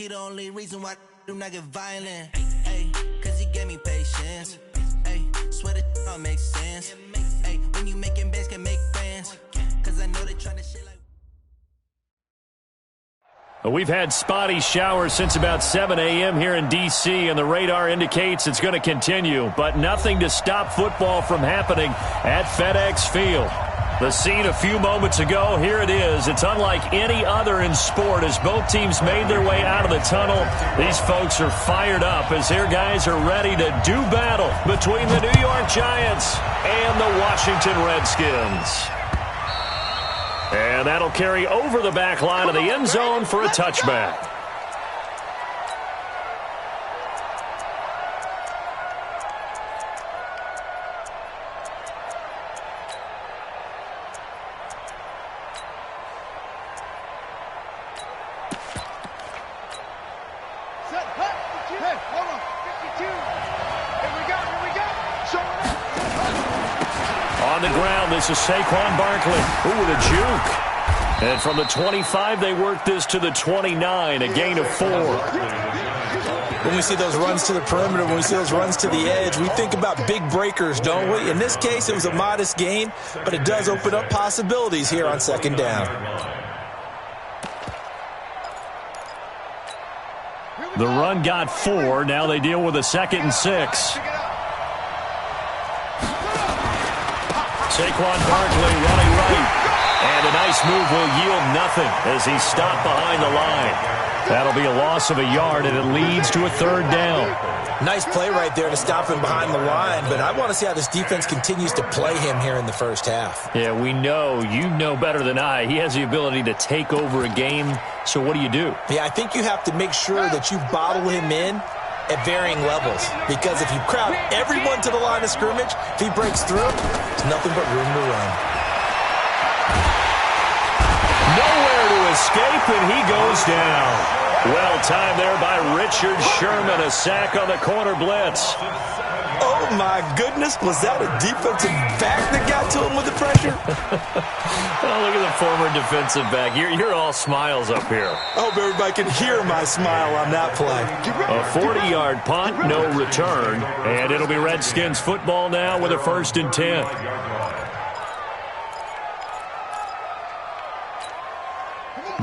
he the only reason why I do not get violent. Hey, cause he gave me patience. Hey, swear that don't make sense. Hey, when you making bands can make friends. Cause I know they tryna shit like. We've had spotty showers since about 7 a.m. here in D.C., and the radar indicates it's going to continue, but nothing to stop football from happening at FedEx Field. The scene a few moments ago, here it is. It's unlike any other in sport as both teams made their way out of the tunnel. These folks are fired up as their guys are ready to do battle between the New York Giants and the Washington Redskins. And that'll carry over the back line of the end zone for a touchback. On the ground, this is Saquon Barkley. Ooh, with a juke. And from the 25, they work this to the 29, a gain of 4. When we see those runs to the perimeter, when we see those runs to the edge, we think about big breakers, don't we? In this case, it was a modest gain, but it does open up possibilities here on second down. The run got 4. Now they deal with a 2nd and 6. Saquon Barkley running right. And a nice move will yield nothing as he's stopped behind the line. That'll be a loss of a yard, and it leads to a 3rd down. Nice play right there to stop him behind the line, but I want to see how this defense continues to play him here in the first half. Yeah, we know. You know better than I. He has the ability to take over a game, so what do you do? Yeah, I think you have to make sure that you bottle him in at varying levels, because if you crowd everyone to the line of scrimmage, if he breaks through, there's nothing but room to run. Nowhere to escape, and he goes down. Well timed there by Richard Sherman, a sack on the corner blitz. Oh, my goodness. Was that a defensive back that got to him with the pressure? Oh, look at the former defensive back. You're all smiles up here. I hope everybody can hear my smile on that play. A 40-yard punt, no return. And it'll be Redskins football now with a 1st and 10.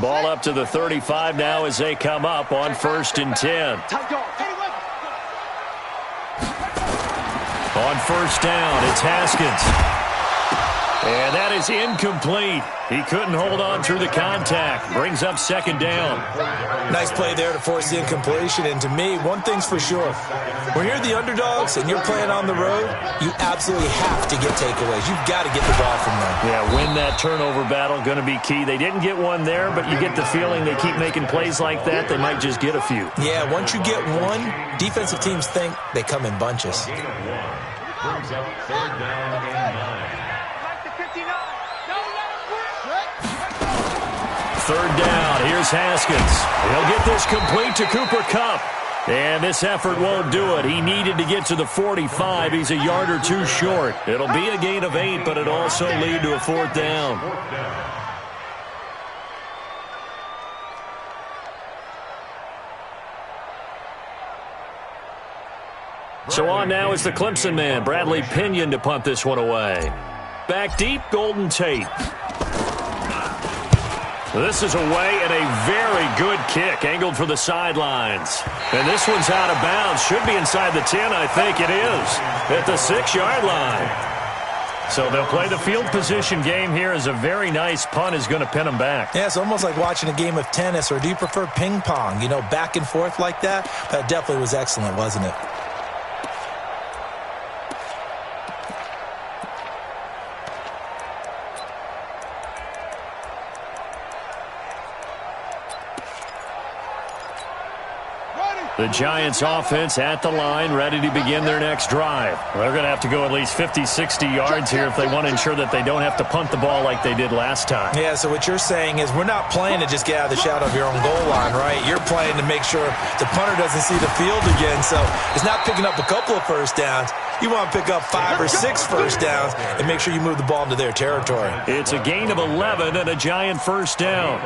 Ball up to the 35 now as they come up on 1st and 10. On 1st down, it's Haskins. And that is incomplete. He couldn't hold on through the contact. Brings up 2nd down. Nice play there to force the incompletion. And to me, one thing's for sure. When you're the underdogs and you're playing on the road, you absolutely have to get takeaways. You've got to get the ball from them. Yeah, win that turnover battle, going to be key. They didn't get one there, but you get the feeling they keep making plays like that, they might just get a few. Yeah, once you get one, defensive teams think they come in bunches. Brings up 3rd down and 9. 3rd down, here's Haskins. He'll get this complete to Cooper Kupp. And this effort won't do it. He needed to get to the 45. He's a yard or 2 short. It'll be a gain of 8, but it'll also lead to a 4th down. So on now is the Clemson man, Bradley Pinion, to punt this one away. Back deep, Golden Tate. This is away and a very good kick, angled for the sidelines. And this one's out of bounds. Should be inside the 10, I think it is, at the 6-yard line. So they'll play the field position game here as a very nice punt is going to pin them back. Yeah, it's almost like watching a game of tennis, or do you prefer ping pong? You know, back and forth like that? That definitely was excellent, wasn't it? The Giants offense at the line, ready to begin their next drive. They're going to have to go at least 50, 60 yards here if they want to ensure that they don't have to punt the ball like they did last time. Yeah, so what you're saying is we're not playing to just get out of the shadow of your own goal line, right? You're playing to make sure the punter doesn't see the field again. So it's not picking up a couple of first downs. You want to pick up 5 or 6 first downs and make sure you move the ball into their territory. It's a gain of 11 and a Giant first down.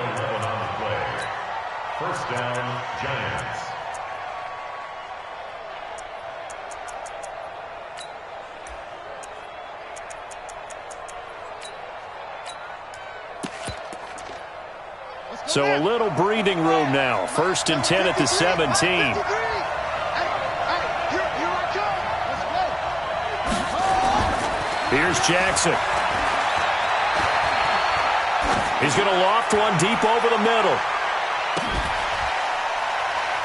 First down, Giants. So a little breathing room now. 1st and 10 at the 17. Here's Jackson. He's going to loft one deep over the middle.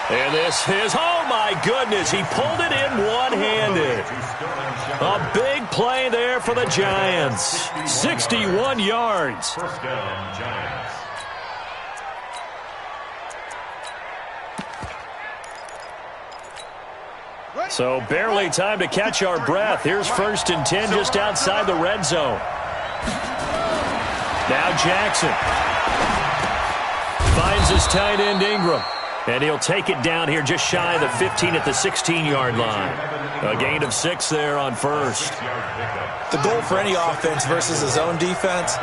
And this is, oh my goodness, he pulled it in one-handed. A big play there for the Giants. 61 yards. First down, Giants. So barely time to catch our breath. Here's 1st and 10 just outside the red zone. Now Jackson finds his tight end Ingram. And he'll take it down here just shy of the 15 at the 16-yard line. A gain of 6 there on 1st. The goal for any offense versus a zone defense,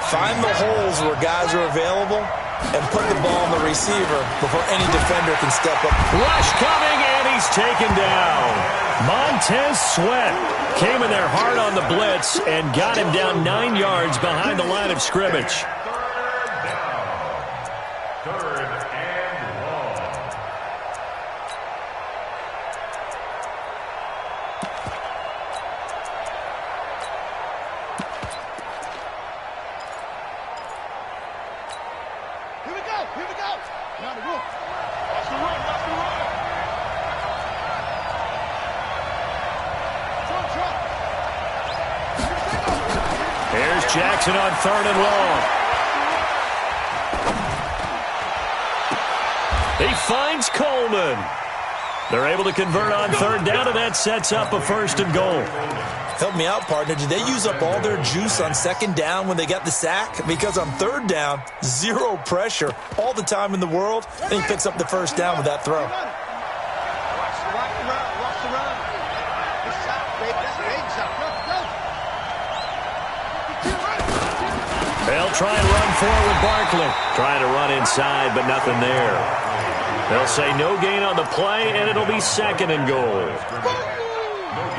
find the holes where guys are available and put the ball on the receiver before any defender can step up. Rush coming, and he's taken down. Montez Sweat came in there hard on the blitz and got him down 9 yards behind the line of scrimmage. Jackson on 3rd and long. He finds Coleman. They're able to convert on 3rd down, and that sets up a 1st and goal. Help me out, partner. Did they use up all their juice on 2nd down when they got the sack? Because on 3rd down, 0 pressure, all the time in the world, and he picks up the 1st down with that throw. They'll try and run forward Barkley. Trying to run inside, but nothing there. They'll say no gain on the play, and it'll be 2nd and goal.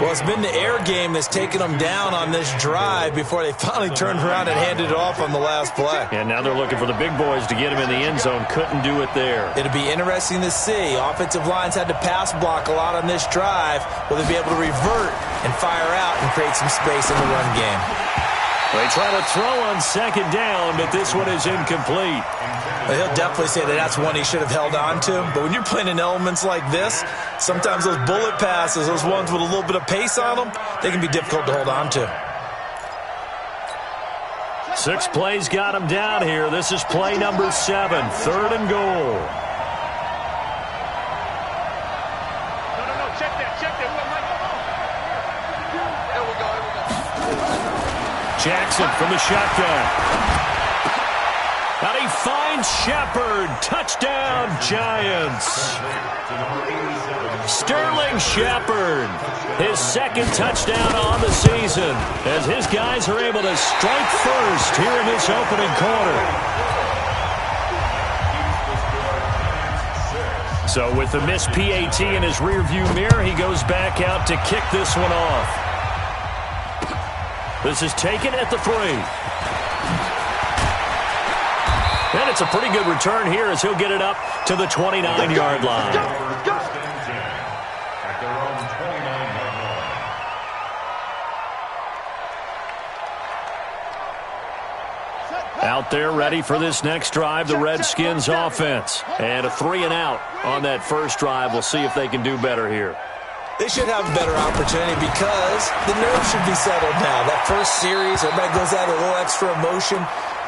Well, it's been the air game that's taken them down on this drive before they finally turned around and handed it off on the last play. And now they're looking for the big boys to get him in the end zone. Couldn't do it there. It'll be interesting to see. Offensive lines had to pass block a lot on this drive. Will they be able to revert and fire out and create some space in the run game? They try to throw on 2nd down, but this one is incomplete. Well, he'll definitely say that that's one he should have held on to. But when you're playing in elements like this, sometimes those bullet passes, those ones with a little bit of pace on them, they can be difficult to hold on to. 6 plays got him down here. This is play number 7, 3rd and goal. Jackson from the shotgun. And he finds Shepard. Touchdown, Giants. Sterling Shepard. His 2nd touchdown on the season as his guys are able to strike first here in this opening quarter. So with the missed PAT in his rearview mirror, he goes back out to kick this one off. This is taken at the 3. And it's a pretty good return here as he'll get it up to the 29-yard line. Out there ready for this next drive, the Redskins offense. And a 3 and out on that first drive. We'll see if they can do better here. They should have a better opportunity because the nerves should be settled now. That first series, everybody goes out with a little extra emotion.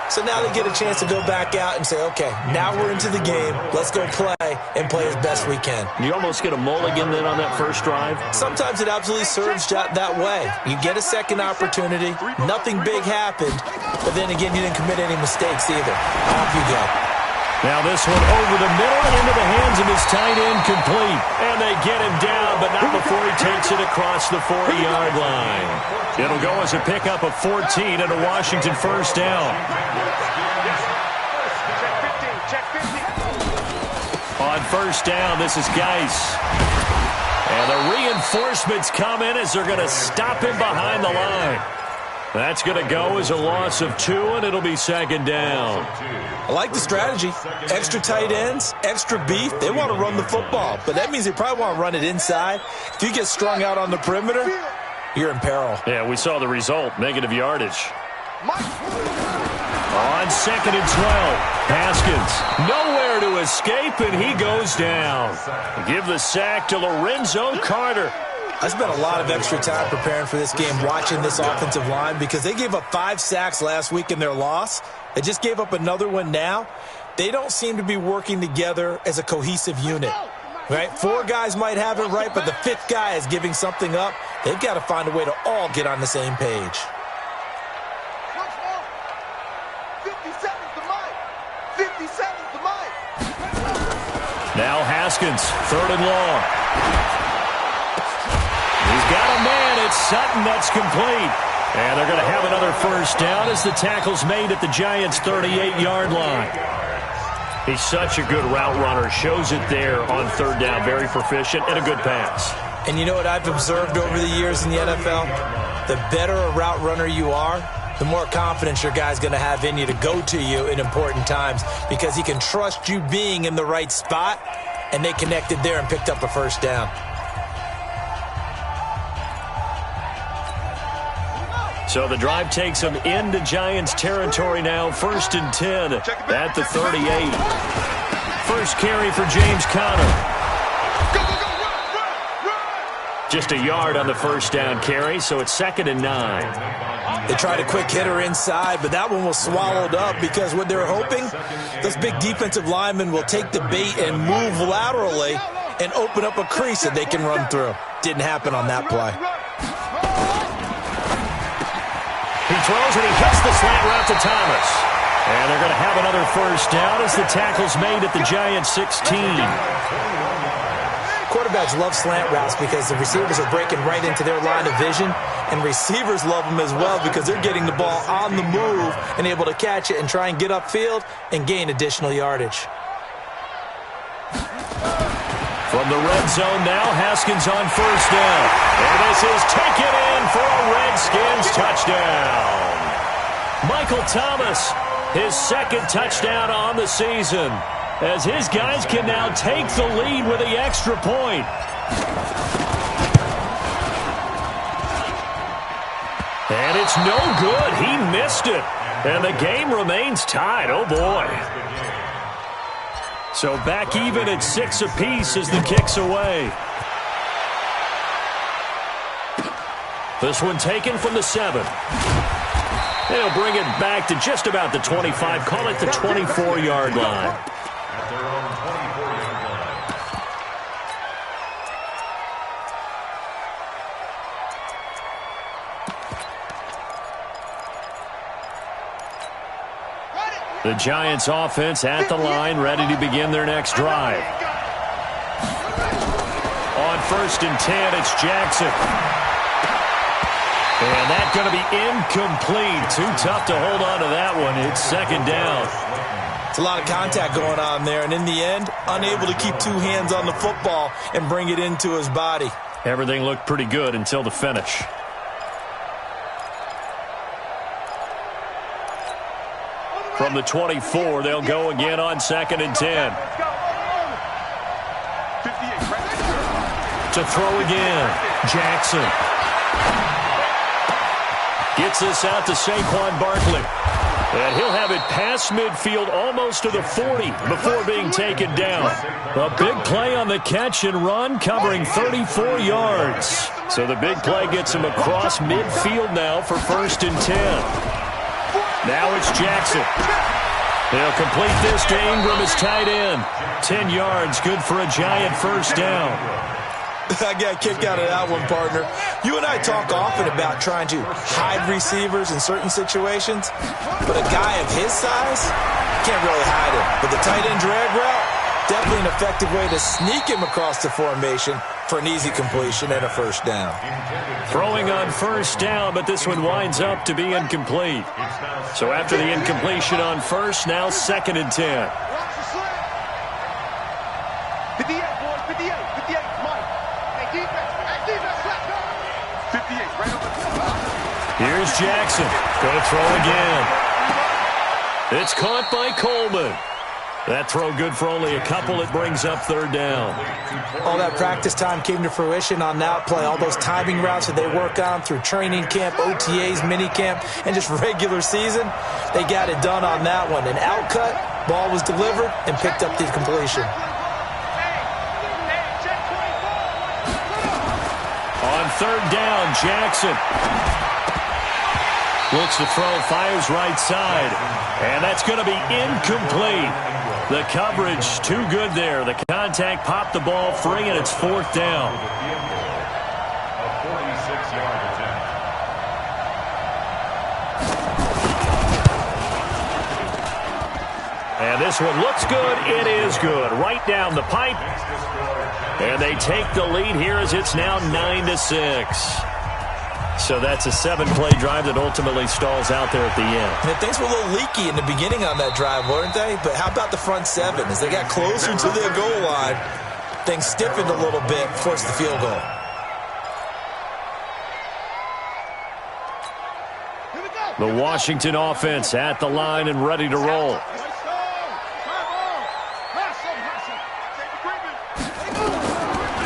So now they get a chance to go back out and say, okay, now we're into the game. Let's go play and play as best we can. You almost get a mulligan then on that first drive? Sometimes it absolutely serves that way. You get a second opportunity. Nothing big happened. But then again, you didn't commit any mistakes either. Off you go. Now this one over the middle and into the hands of his tight end, complete. And they get him down, but not before he takes it across the 40-yard line. It'll go as a pickup of 14 and a Washington first down. On first down, this is Geis. And the reinforcements come in as they're going to stop him behind the line. That's going to go as a loss of 2, and it'll be second down. I like the strategy. Extra tight ends, extra beef. They want to run the football, but that means they probably want to run it inside. If you get strung out on the perimeter, you're in peril. Yeah, we saw the result, negative yardage. On second and 12, Haskins nowhere to escape, and he goes down. Give the sack to Lorenzo Carter. I spent a lot of extra time preparing for this game, watching this offensive line, because they gave up 5 sacks last week in their loss. They just gave up another one now. They don't seem to be working together as a cohesive unit. Right? 4 guys might have it right, but the 5th guy is giving something up. They've got to find a way to all get on the same page. Now Haskins, third and long. He's got a man. It's Sutton. That's complete. And they're going to have another first down as the tackle's made at the Giants' 38-yard line. He's such a good route runner. Shows it there on third down. Very proficient and a good pass. And you know what I've observed over the years in the NFL? The better a route runner you are, the more confidence your guy's going to have in you to go to you in important times, because he can trust you being in the right spot, and they connected there and picked up a first down. So the drive takes them into Giants territory now, 1st and 10 at the 38. First carry for James Conner. Just a yard on the first down carry, so it's 2nd and 9. They tried a quick hitter inside, but that one was swallowed up, because what they're hoping, those big defensive linemen will take the bait and move laterally and open up a crease that they can run through. Didn't happen on that play. He throws and he hits the slant route to Thomas. And they're going to have another first down as the tackle's made at the Giants' 16. Quarterbacks love slant routes because the receivers are breaking right into their line of vision, and receivers love them as well because they're getting the ball on the move and able to catch it and try and get upfield and gain additional yardage. From the red zone now, Haskins on first down. And this is taken in for a Redskins touchdown. Michael Thomas, his 2nd touchdown on the season, as his guys can now take the lead with the extra point. And it's no good. He missed it. And the game remains tied. Oh, boy. So back even at 6 apiece as the kick's away. This one taken from the 7. They'll bring it back to just about the 25. Call it the 24-yard line. At their own 24-yard line. The Giants offense at the line, ready to begin their next drive. On 1st and 10, it's Jackson. And that's going to be incomplete. Too tough to hold on to that one. It's 2nd down. It's a lot of contact going on there, and in the end, unable to keep 2 hands on the football and bring it into his body. Everything looked pretty good until the finish. From the 24, they'll go again on 2nd and 10. To throw again, Jackson. Gets this out to Saquon Barkley. And he'll have it past midfield almost to the 40 before being taken down. A big play on the catch and run, covering 34 yards. So the big play gets him across midfield now for 1st and 10. Now it's Jackson. They'll complete this to Ingram as tight end. 10 yards, good for a Giant first down. I got a kick out of that one, partner. You and I talk often about trying to hide receivers in certain situations, but a guy of his size can't really hide him. But the tight end drag route, definitely an effective way to sneak him across the formation for an easy completion and a first down. Throwing on first down, but this one winds up to be incomplete. So after the incompletion on first, now 2nd and 10. Here's Jackson. Going to throw again. It's caught by Coleman. That throw good for only a couple. It brings up third down. All that practice time came to fruition on that play. All those timing routes that they work on through training camp, OTAs, minicamp, and just regular season, they got it done on that one. An outcut, ball was delivered, and picked up the completion. On third down, Jackson looks to throw, fires right side, and that's going to be incomplete. The coverage too good there. The contact popped the ball free, and it's fourth down. A 46-yard attempt. And this one looks good. It is good. Right down the pipe. And they take the lead here as it's now 9-6. So that's a 7-play drive that ultimately stalls out there at the end. And things were a little leaky in the beginning on that drive, weren't they? But how about the front seven? As they got closer to their goal line, things stiffened a little bit, forced the field goal. The Washington offense at the line and ready to roll.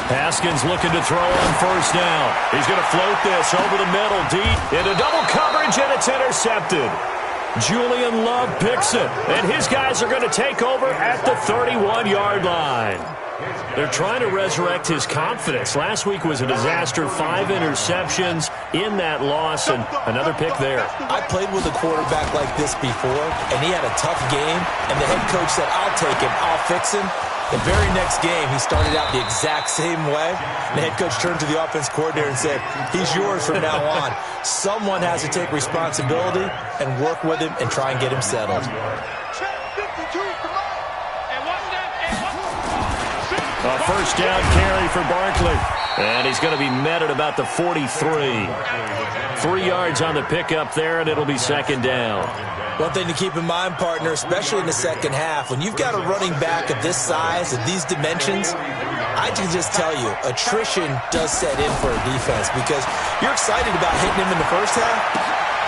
Haskins looking to throw on first down. He's going to float this over the middle, deep, into double coverage, and it's intercepted. Julian Love picks it, and his guys are going to take over at the 31-yard line. They're trying to resurrect his confidence. Last week was a disaster, 5 interceptions in that loss, and another pick there. I played with a quarterback like this before, and he had a tough game, and the head coach said, I'll take him, I'll fix him. The very next game, he started out the exact same way. The head coach turned to the offense coordinator and said, he's yours from now on. Someone has to take responsibility and work with him and try and get him settled. A first down carry for Barkley. And he's going to be met at about the 43. 3 yards on the pickup there, and it'll be second down. One thing to keep in mind, partner, especially in the second half, when you've got a running back of this size, of these dimensions, I can just tell you, attrition does set in for a defense because you're excited about hitting him in the first half.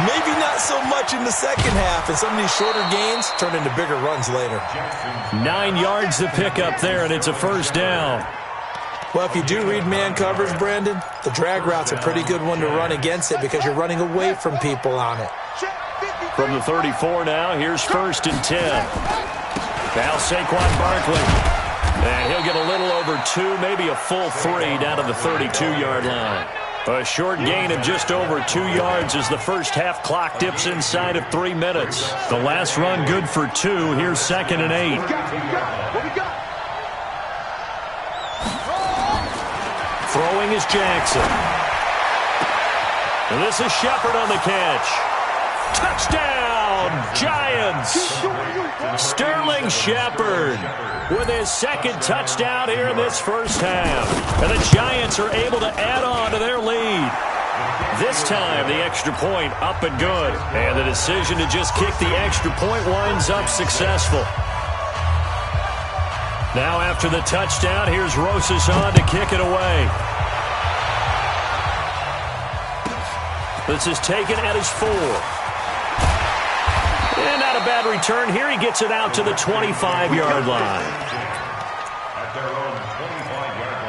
Maybe not so much in the second half, and some of these shorter gains turn into bigger runs later. 9 yards to pick up there, and it's a first down. Well, if you do read man coverage, Brandon, the drag route's a pretty good one to run against it because you're running away from people on it. From the 34 now, here's first and 10. Now Saquon Barkley. And he'll get a little over 2, maybe a full 3 down to the 32-yard line. A short gain of just over 2 yards as the first half clock dips inside of 3 minutes. The last run good for 2. Here's second and 8. Throwing is Jackson. And this is Shepard on the catch. Touchdown, Giants! Sterling Shepard with his second touchdown here in this first half. And the Giants are able to add on to their lead. This time, the extra point up and good. And the decision to just kick the extra point winds up successful. Now after the touchdown, here's Rosas on to kick it away. This is taken at his 4. And not a bad return here. He gets it out to the 25-yard line. At their own 25-yard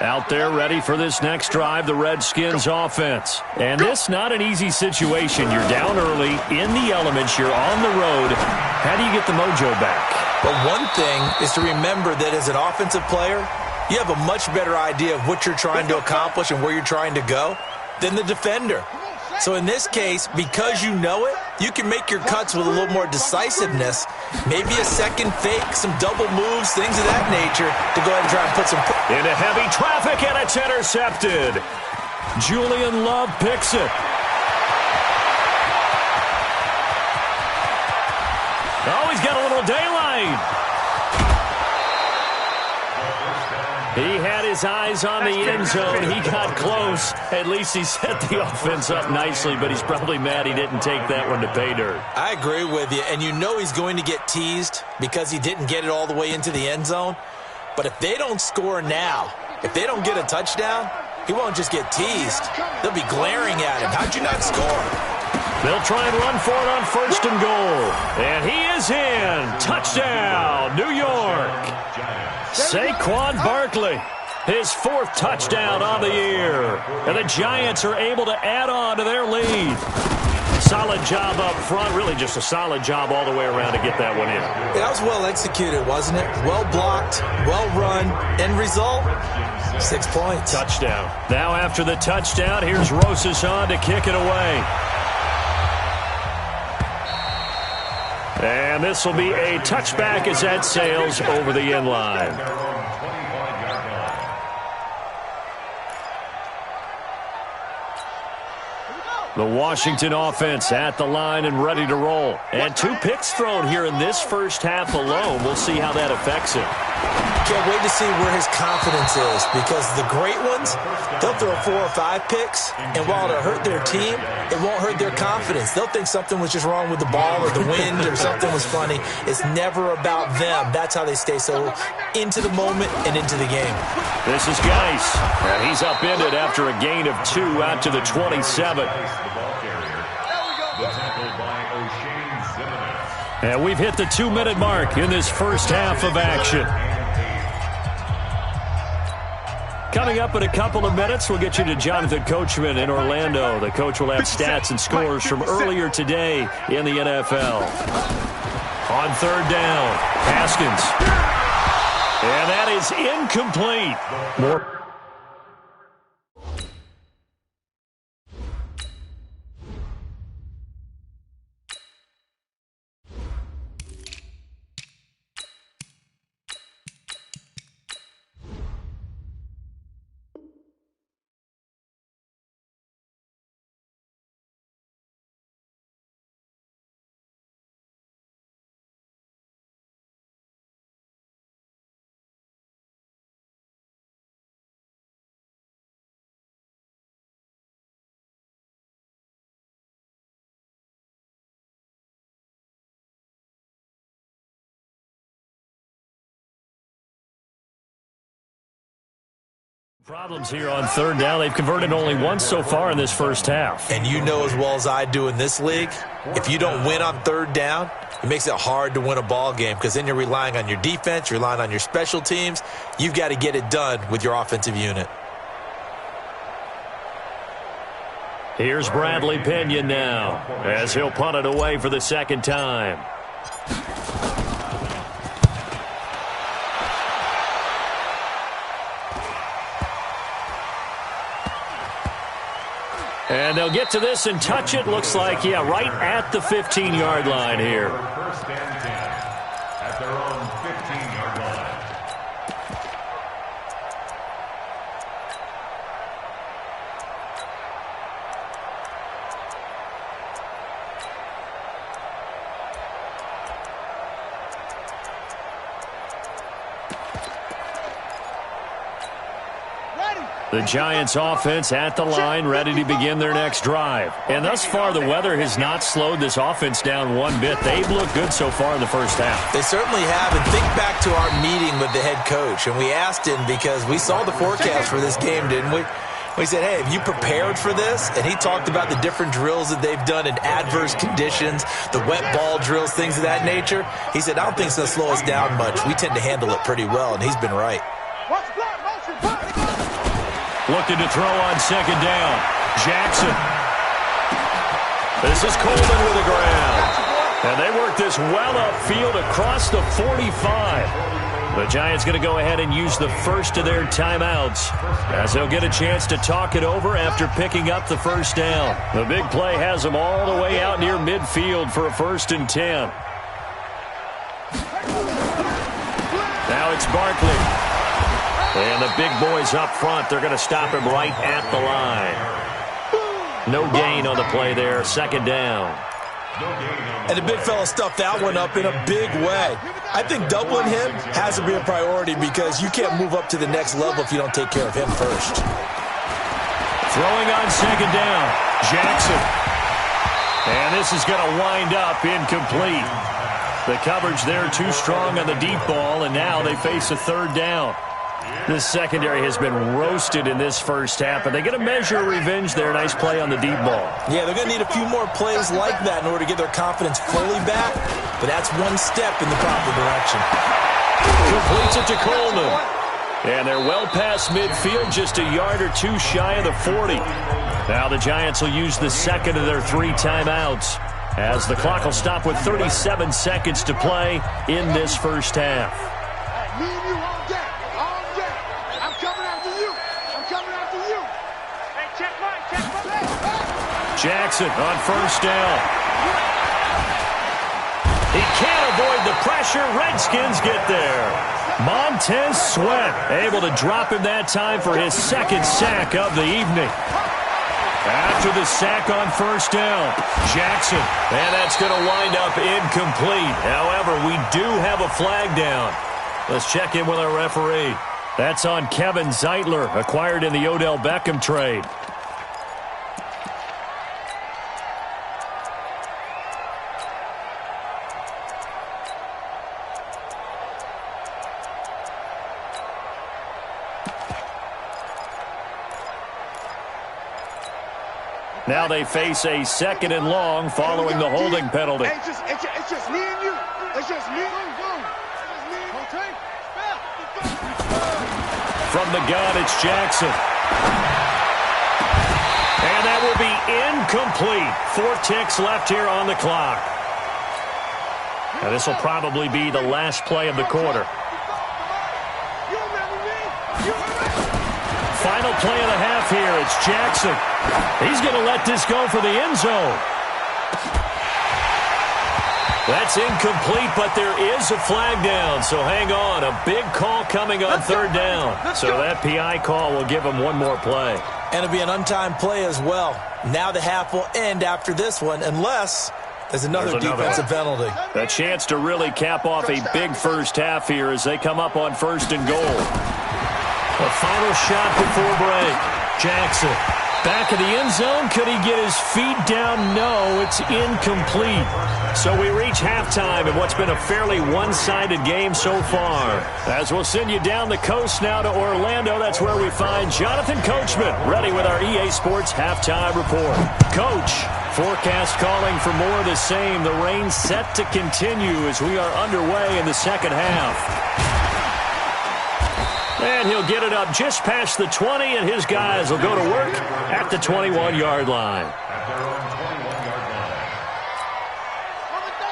line. Out there ready for this next drive, the Redskins offense. And this not an easy situation. You're down early, in the elements, you're on the road. How do you get the mojo back? But one thing is to remember that as an offensive player, you have a much better idea of what you're trying to accomplish and where you're trying to go than the defender. So in this case, because you know it, you can make your cuts with a little more decisiveness. Maybe a second fake, some double moves, things of that nature to go ahead and try and put some... Into heavy traffic, and it's intercepted. Julian Love picks it. Oh, he's got a little daylight. He had his eyes on the end zone. He got close. At least he set the offense up nicely, but he's probably mad he didn't take that one to pay dirt. I agree with you, and you know he's going to get teased because he didn't get it all the way into the end zone. But if they don't score now, if they don't get a touchdown, He won't just get teased. They'll be glaring at him. How'd you not score? They'll try and run for it on 1st and goal. And he is in. Touchdown, New York. Saquon Barkley, his 4th touchdown on the year. And the Giants are able to add on to their lead. Solid job up front. Really just a solid job all the way around to get that one in. That was well executed, wasn't it? Well blocked, well run. End result, 6 points. Touchdown. Now after the touchdown, here's Rosas on to kick it away. And this will be a touchback as that sails over the end line. The Washington offense at the line and ready to roll. And 2 picks thrown here in this first half alone. We'll see how that affects him. Can't wait to see where his confidence is, because the great ones, they'll throw 4 or 5 picks, and while it'll hurt their team, it won't hurt their confidence. They'll think something was just wrong with the ball or the wind or something was funny. It's never about them. That's how they stay so into the moment and into the game. This is Geis, and he's upended after a gain of 2 out to the 27. And we've hit the 2-minute mark in this first half of action. Coming up in a couple of minutes, we'll get you to Jonathan Coachman in Orlando. The coach will have stats and scores from earlier today in the NFL. On 3rd down, Haskins. And that is incomplete. More. Problems here on 3rd down. They've converted only once so far in this first half. And you know as well as I do in this league, if you don't win on 3rd down, it makes it hard to win a ball game, because then you're relying on your defense, you're relying on your special teams. You've got to get it done with your offensive unit. Here's Bradley Pinion now, as he'll punt it away for the 2nd time. And they'll get to this and touch it. Looks like, yeah, right at the 15-yard line here. 1st and 10 at their own 15-yard line. The Giants offense at the line, ready to begin their next drive. And thus far, the weather has not slowed this offense down one bit. They've looked good so far in the first half. They certainly have. And think back to our meeting with the head coach. And we asked him, because we saw the forecast for this game, didn't we? We said, hey, have you prepared for this? And he talked about the different drills that they've done in adverse conditions, the wet ball drills, things of that nature. He said, I don't think it's going to slow us down much. We tend to handle it pretty well, and he's been right. Looking to throw on 2nd down. Jackson. This is Coleman with the ground. And they work this well upfield across the 45. The Giants going to go ahead and use the first of their timeouts, as they'll get a chance to talk it over after picking up the 1st down. The big play has them all the way out near midfield for a 1st and 10. Now it's Barkley. And the big boys up front, they're going to stop him right at the line. No gain on the play there, 2nd down. And the big fella stuffed that one up in a big way. I think doubling him has to be a priority, because you can't move up to the next level if you don't take care of him first. Throwing on 2nd down, Jackson. And this is going to wind up incomplete. The coverage there too strong on the deep ball, and now they face a 3rd down. This secondary has been roasted in this first half, but they get a measure of revenge there. Nice play on the deep ball. Yeah, they're going to need a few more plays like that in order to get their confidence fully back, but that's one step in the proper direction. Completes it to Coleman. And they're well past midfield, just a yard or two shy of the 40. Now the Giants will use the second of their 3 timeouts, as the clock will stop with 37 seconds to play in this first half. Me and you all day. All day. I'm coming after you. I'm coming after you. Hey, check mine. Jackson on first down. He can't avoid the pressure. Redskins get there. Montez Sweat able to drop him that time for his second sack of the evening. After the sack on first down, Jackson. And that's going to wind up incomplete. However, we do have a flag down. Let's check in with our referee. That's on Kevin Zeitler, acquired in the Odell Beckham trade. Now they face a second and long following the holding penalty. Hey, it's just me and you. It's just me. From the gun, it's Jackson. And that will be incomplete. 4 ticks left here on the clock. Now this will probably be the last play of the quarter. Final play of the half here. It's Jackson. He's going to let this go for the end zone. That's incomplete, but there is a flag down, so hang on. A big call coming on third down. So that PI call will give him one more play. And it'll be an untimed play as well. Now the half will end after this one, unless there's another defensive penalty. A chance to really cap off a big first half here as they come up on first and goal. A final shot before break. Jackson. Back of the end zone. Could he get his feet down? No, it's incomplete. So we reach halftime in what's been a fairly one-sided game so far. As we'll send you down the coast now to Orlando, that's where we find Jonathan Coachman, ready with our EA Sports Halftime Report. Coach, forecast calling for more of the same. The rain set to continue as we are underway in the second half. And he'll get it up just past the 20, and his guys will go to work at the 21-yard line.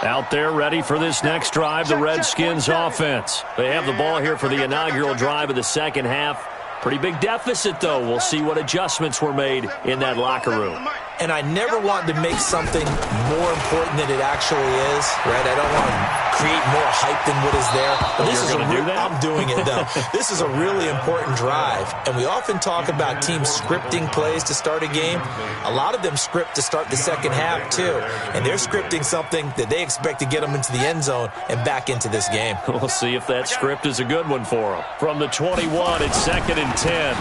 Out there ready for this next drive, the Redskins offense. They have the ball here for the inaugural drive of the second half. Pretty big deficit, though. We'll see what adjustments were made in that locker room. And I never want to make something more important than it actually is, right? I don't want to create more hype than what is there. But this is I'm doing it, though. This is a really important drive. And we often talk about teams scripting plays to start a game. A lot of them script to start the second half, too. And they're scripting something that they expect to get them into the end zone and back into this game. We'll see if that script is a good one for them. From the 21, it's 2nd and 10.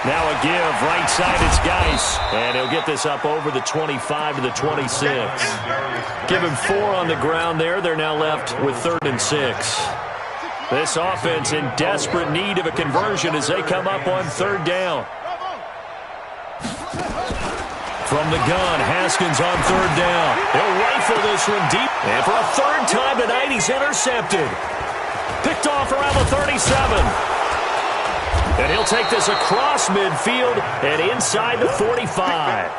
Now a give, right side, it's Geis. And he'll get this up over the 25 to the 26. Give him 4 on the ground there. They're now left with 3rd and 6. This offense in desperate need of a conversion as they come up on 3rd down. From the gun, Haskins on 3rd down. He'll rifle this one deep. And for a 3rd time tonight, he's intercepted. Picked off around the 37. And he'll take this across midfield and inside the 45.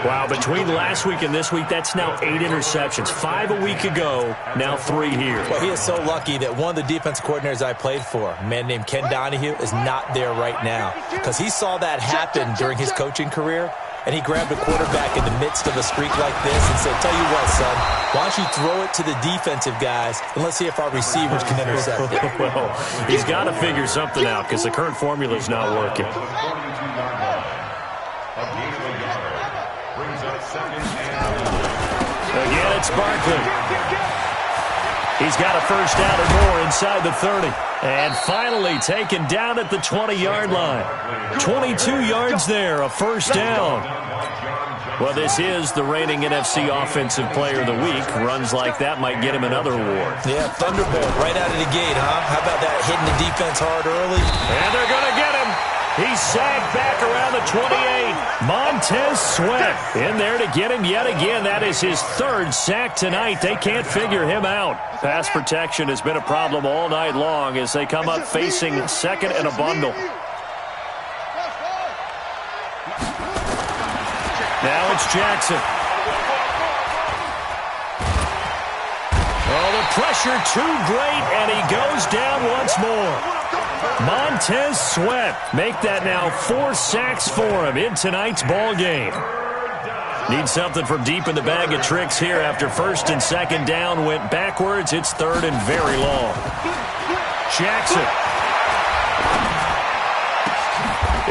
Wow, between last week and this week, that's now 8 interceptions. 5 a week ago, now 3 here. Well, he is so lucky that one of the defense coordinators I played for, a man named Ken Donahue, is not there right now. Because he saw that happen during his coaching career, and he grabbed a quarterback in the midst of a streak like this and said, tell you what, son, why don't you throw it to the defensive guys, and let's see if our receivers can intercept it. Well, he's got to figure something out because the current formula is not working. Again, it's Barkley. He's got a first down or more inside the 30. And finally taken down at the 20-yard line. 22 yards there, a first down. Well, this is the reigning NFC Offensive Player of the Week. Runs like that might get him another award. Yeah, Thunderbolt right out of the gate, huh? How about that, hitting the defense hard early? And they're going to get him. He's sagged back around the 28. Montez Sweat in there to get him yet again. That is his third sack tonight. They can't figure him out. Pass protection has been a problem all night long as they come up facing second and a bundle. Now it's Jackson. Oh, the pressure too great, and he goes down once more. Montez Sweat make that now 4 sacks for him in tonight's ball game. Need something from deep in the bag of tricks here after first and second down went backwards. It's third and very long. Jackson.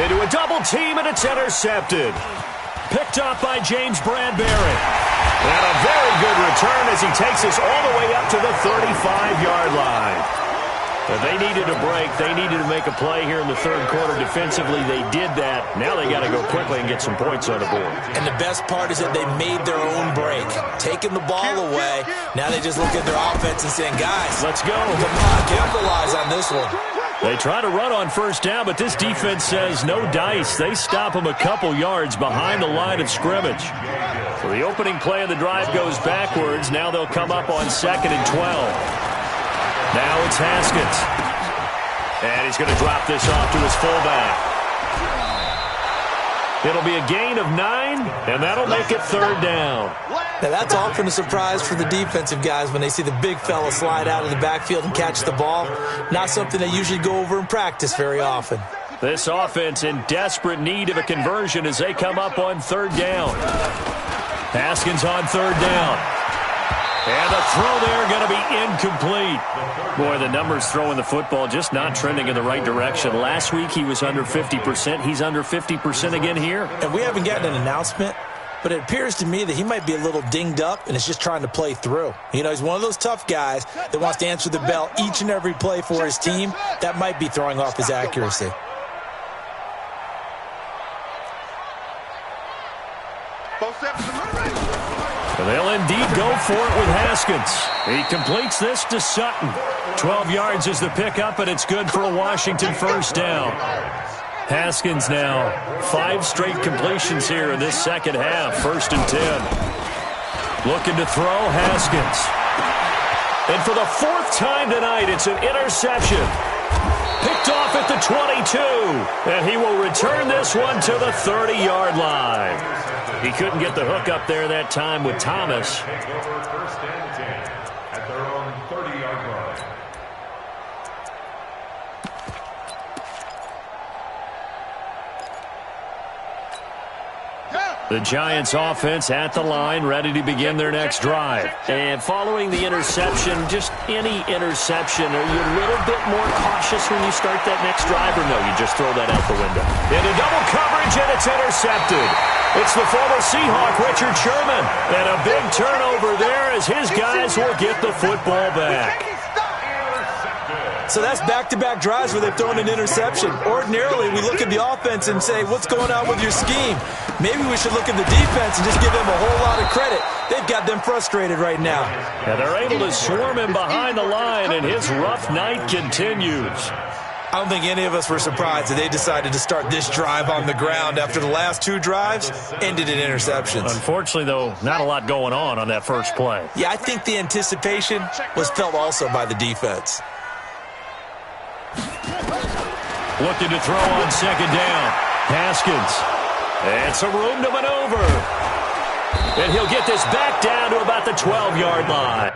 Into a double team, and it's intercepted. Picked up by James Bradbury. And a very good return as he takes us all the way up to the 35-yard line. But they needed a break. They needed to make a play here in the third quarter defensively. They did that. Now they got to go quickly and get some points on the board. And the best part is that they made their own break. Taking the ball away. Now they just look at their offense and saying, guys, let's go. Come on, capitalize on this one. They try to run on first down, but this defense says no dice. They stop them a couple yards behind the line of scrimmage. So the opening play of the drive goes backwards. Now they'll come up on 2nd and 12. Now it's Haskins. And he's going to drop this off to his fullback. It'll be a gain of 9, and that'll make it third down. Now, that's often a surprise for the defensive guys when they see the big fella slide out of the backfield and catch the ball. Not something they usually go over in practice very often. This offense in desperate need of a conversion as they come up on third down. Haskins on third down. And the throw there going to be incomplete. Boy, the numbers throwing the football just not trending in the right direction. Last week he was under 50%. He's under 50% again here. And we haven't gotten an announcement, but it appears to me that he might be a little dinged up and is just trying to play through. You know, he's one of those tough guys that wants to answer the bell each and every play for his team. That might be throwing off his accuracy. They'll indeed go for it with Haskins. He completes this to Sutton. 12 yards is the pickup, and it's good for a Washington first down. Haskins now 5 straight completions here in this second half. 1st and 10. Looking to throw, Haskins. And for the 4th time tonight, it's an interception. Picked off at the 22. And he will return this one to the 30-yard line. He couldn't get the hook up there that time with Thomas. Take over 1st and 10 at their own 30-yard line. The Giants offense at the line, ready to begin their next drive. And following the interception, just any interception, are you a little bit more cautious when you start that next drive, or no, you just throw that out the window? Into double coverage, and it's intercepted. It's the former Seahawk, Richard Sherman. And a big turnover there as his guys will get the football back. So that's back-to-back drives where they've thrown an interception. Ordinarily, we look at the offense and say, what's going on with your scheme? Maybe we should look at the defense and just give them a whole lot of credit. They've got them frustrated right now. And they're able to swarm him behind the line, and his rough night continues. I don't think any of us were surprised that they decided to start this drive on the ground after the last 2 drives ended in interceptions. Unfortunately, though, not a lot going on that first play. Yeah, I think the anticipation was felt also by the defense. Looking to throw on second down. Haskins. And some room to maneuver. And he'll get this back down to about the 12-yard line.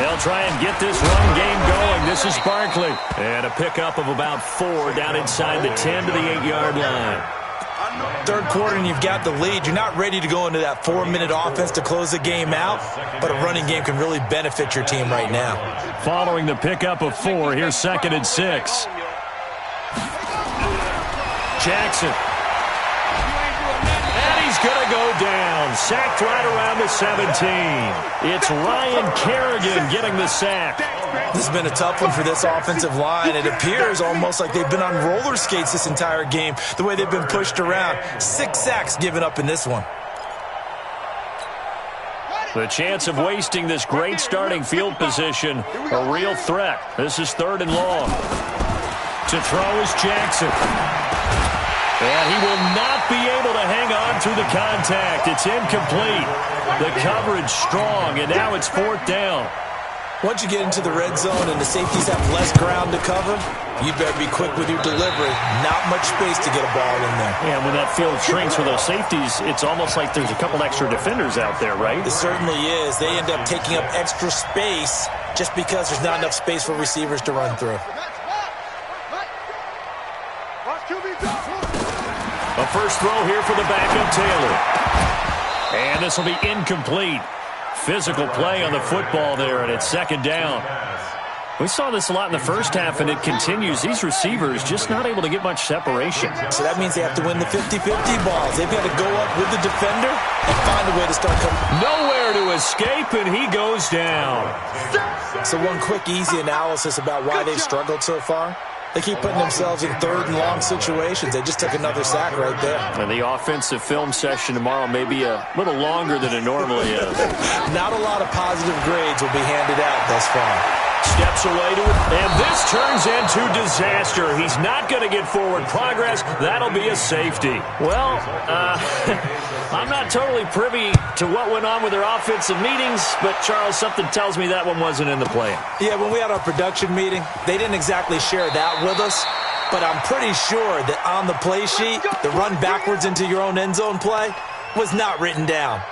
They'll try and get this run game going. This is Barkley. And a pickup of about 4 down inside the 10 to the 8-yard line. Third quarter and you've got the lead. You're not ready to go into that 4-minute offense to close the game out, but a running game can really benefit your team right now. Following the pickup of 4, here's 2nd and 6. Jackson. And he's going to go down. Sacked right around the 17. It's Ryan Kerrigan getting the sack. This has been a tough one for this offensive line. It appears almost like they've been on roller skates this entire game, the way they've been pushed around. 6 sacks given up in this one. The chance of wasting this great starting field position, a real threat. This is 3rd and long. To throw is Jackson. And he will not be able to hang on through the contact. It's incomplete. The coverage strong, and now it's 4th down. Once you get into the red zone and the safeties have less ground to cover, you better be quick with your delivery. Not much space to get a ball in there. Yeah, when that field shrinks for those safeties, it's almost like there's a couple extra defenders out there, right? It certainly is. They end up taking up extra space just because there's not enough space for receivers to run through. A first throw here for the backup Taylor. And this will be incomplete. Physical play on the football there, and it's 2nd down. We saw this a lot in the first half, and it continues. These receivers just not able to get much separation. So that means they have to win the 50-50 balls. They've got to go up with the defender and find a way to start coming. Nowhere to escape, and he goes down. So one quick, easy analysis about why they've struggled so far. They keep putting themselves in 3rd and long situations. They just took another sack right there. And the offensive film session tomorrow may be a little longer than it normally is. Not a lot of positive grades will be handed out thus far. Steps away to it, and this turns into disaster. He's not going to get forward progress. That'll be a safety. Well, I'm not totally privy to what went on with their offensive meetings, but, Charles, something tells me that one wasn't in the plan. Yeah, when we had our production meeting, they didn't exactly share that with us, but I'm pretty sure that on the play sheet, the run backwards into your own end zone play was not written down.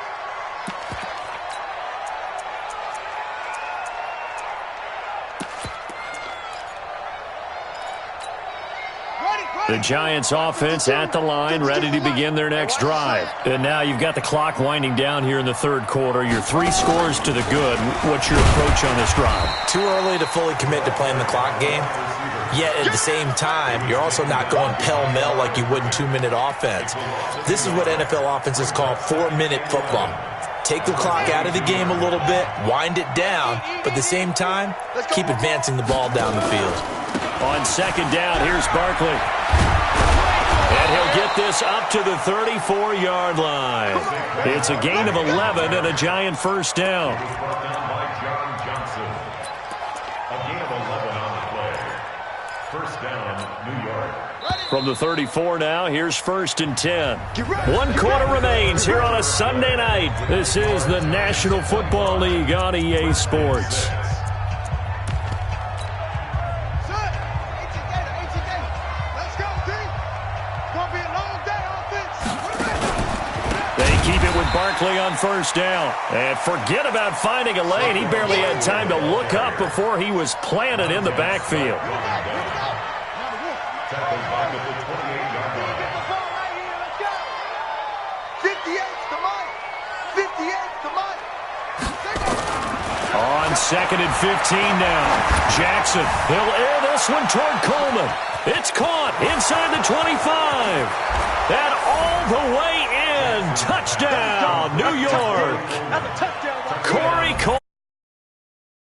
The Giants offense at the line, ready to begin their next drive. And now you've got the clock winding down here in the 3rd quarter. Your 3 scores to the good. What's your approach on this drive? Too early to fully commit to playing the clock game. Yet at the same time, you're also not going pell-mell like you would in 2-minute offense. This is what NFL offenses call 4-minute football. Take the clock out of the game a little bit, wind it down, but at the same time, keep advancing the ball down the field. On 2nd down, here's Barkley. And he'll get this up to the 34-yard line. It's a gain of 11 and a Giant first down. From the 34 now, here's 1st and 10. 1 quarter remains here on a Sunday night. This is the National Football League on EA Sports. Barkley on first down. And forget about finding a lane. He barely had time to look up before he was planted in the backfield. On 2nd and 15 now. Jackson, he'll air this one toward Coleman. It's caught inside the 25. And all the way in. Touchdown, New York. Corey Coleman.